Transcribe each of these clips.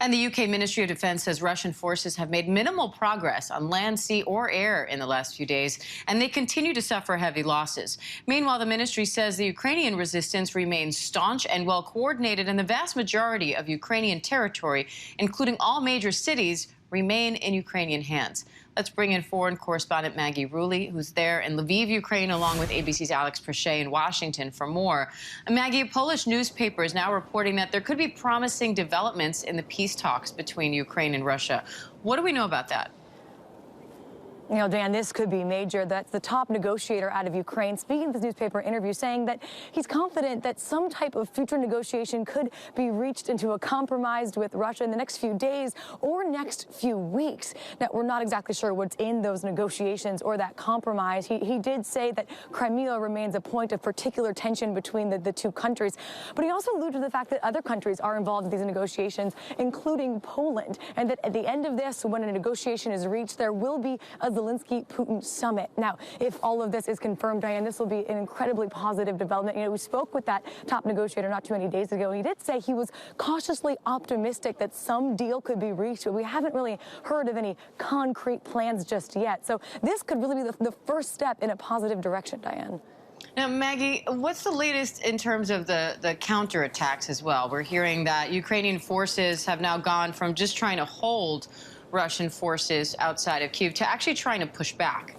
And the UK Ministry of Defense says Russian forces have made minimal progress on land, sea, or air in the last few days, and they continue to suffer heavy losses. Meanwhile, the ministry says the Ukrainian resistance remains staunch and well coordinated, and the vast majority of Ukrainian territory, including all major cities, remain in Ukrainian hands. Let's bring in foreign correspondent Maggie Rulli, who's there in Lviv, Ukraine, along with ABC's Alex Perche in Washington for more. Maggie, a Polish newspaper is now reporting that there could be promising developments in the peace talks between Ukraine and Russia. What do we know about that? You know, Dan, this could be major. That's the top negotiator out of Ukraine speaking in this newspaper interview, saying that he's confident that some type of future negotiation could be reached into a compromise with Russia in the next few days or next few weeks. Now, we're not exactly sure what's in those negotiations or that compromise. He did say that Crimea remains a point of particular tension between the two countries. But he also alluded to the fact that other countries are involved in these negotiations, including Poland, and that at the end of this, when a negotiation is reached, there will be a Zelensky-Putin summit. Now, if all of this is confirmed, Diane, this will be an incredibly positive development. You know, we spoke with that top negotiator not too many days ago, and he did say he was cautiously optimistic that some deal could be reached, but we haven't really heard of any concrete plans just yet. So this could really be the first step in a positive direction, Diane. Now, Maggie, what's the latest in terms of the counterattacks as well? We're hearing that Ukrainian forces have now gone from just trying to hold Russian forces outside of Kyiv to actually trying to push back.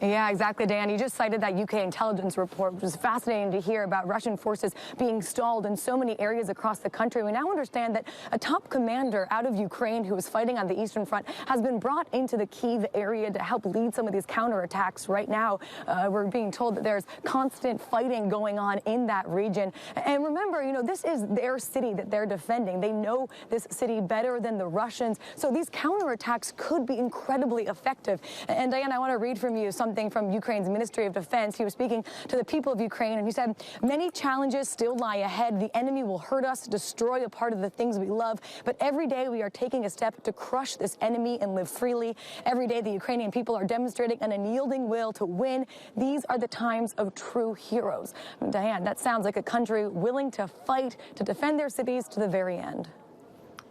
Yeah, exactly, Dan. You just cited that UK intelligence report, which was fascinating to hear about Russian forces being stalled in so many areas across the country. We now understand that a top commander out of Ukraine who was fighting on the Eastern Front has been brought into the Kyiv area to help lead some of these counterattacks. Right now, we're being told that there's constant fighting going on in that region. And remember, you know, this is their city that they're defending. They know this city better than the Russians. So these counterattacks could be incredibly effective. And Diane, I want to read from you something from Ukraine's Ministry of Defense. He was speaking to the people of Ukraine, and he said, many challenges still lie ahead. The enemy will hurt us, destroy a part of the things we love, but every day we are taking a step to crush this enemy and live freely. Every day the Ukrainian people are demonstrating an unyielding will to win. These are the times of true heroes. Diane, that sounds like a country willing to fight to defend their cities to the very end.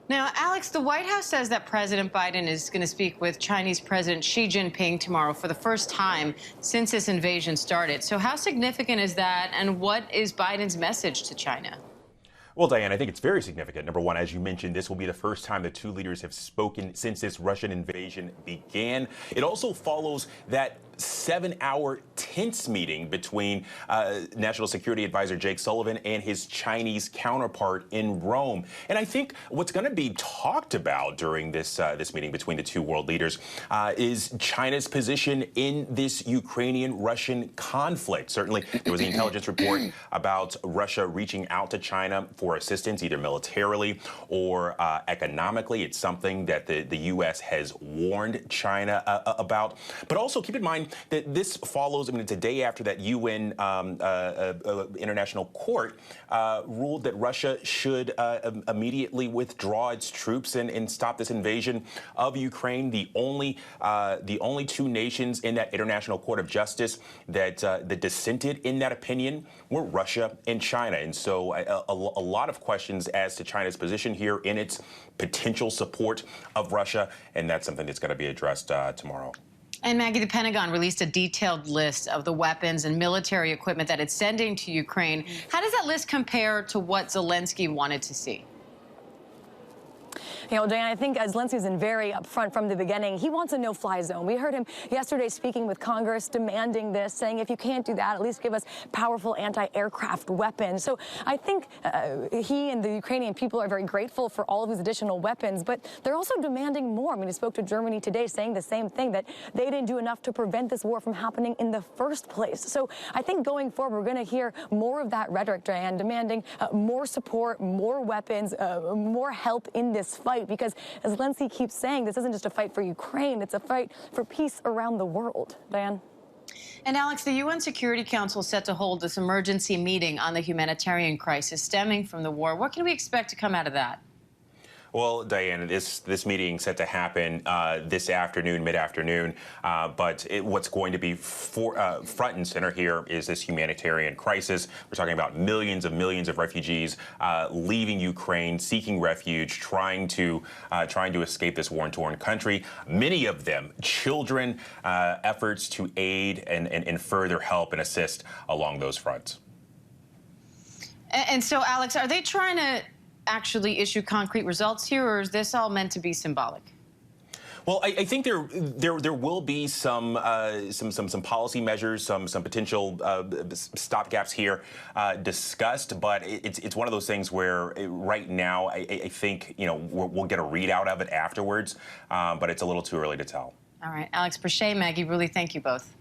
Now, Alex, the White House says that President Biden is going to speak with Chinese President Xi Jinping tomorrow for the first time since this invasion started. So how significant is that, and what is Biden's message to China? Well, Diane, I think it's very significant. Number one, as you mentioned, this will be the first time the two leaders have spoken since this Russian invasion began. It also follows that 7-hour tense meeting between National Security Advisor Jake Sullivan and his Chinese counterpart in Rome. And I think what's going to be talked about during this meeting between the two world leaders is China's position in this Ukrainian-Russian conflict. Certainly, there was an intelligence report about Russia reaching out to China for assistance, either militarily or economically. It's something that the U.S. has warned China about. But also keep in mind that this follows, I mean, it's a day after that UN International Court ruled that Russia should immediately withdraw its troops and stop this invasion of Ukraine. The only two nations in that International Court of Justice that dissented in that opinion were Russia and China. And so a lot of questions as to China's position here in its potential support of Russia, and that's something that's going to be addressed tomorrow. And Maggie, the Pentagon released a detailed list of the weapons and military equipment that it's sending to Ukraine. How does that list compare to what Zelensky wanted to see? You know, Diane, I think Zelensky's been very upfront from the beginning. He wants a no-fly zone. We heard him yesterday speaking with Congress, demanding this, saying if you can't do that, at least give us powerful anti-aircraft weapons. So I think he and the Ukrainian people are very grateful for all of these additional weapons, but they're also demanding more. I mean, he spoke to Germany today saying the same thing, that they didn't do enough to prevent this war from happening in the first place. So I think going forward, we're going to hear more of that rhetoric, Diane, demanding more support, more weapons, more help in this fight. Because as Zelensky keeps saying, this isn't just a fight for Ukraine, it's a fight for peace around the world. Diane? And Alex, the UN Security Council is set to hold this emergency meeting on the humanitarian crisis stemming from the war. What can we expect to come out of that? Well, Diana, this meeting set to happen this afternoon, mid-afternoon, but what's going to be front and center here is this humanitarian crisis. We're talking about millions of refugees leaving Ukraine, seeking refuge, trying to escape this war-torn country. Many of them children. Efforts to aid and further help and assist along those fronts. And so, Alex, are they trying to actually issue concrete results here, or is this all meant to be symbolic? Well, I think there will be some policy measures, some potential stopgaps here discussed, but it's one of those things where right now I think we'll get a readout of it afterwards, but it's a little too early to tell. All right, Alex Brachet, Maggie Rulli, thank you both.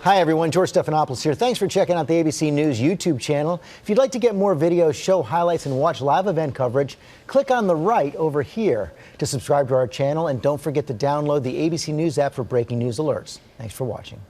Hi, everyone. George Stephanopoulos here. Thanks for checking out the ABC News YouTube channel. If you'd like to get more videos, show highlights, and watch live event coverage, click on the right over here to subscribe to our channel. And don't forget to download the ABC News app for breaking news alerts. Thanks for watching.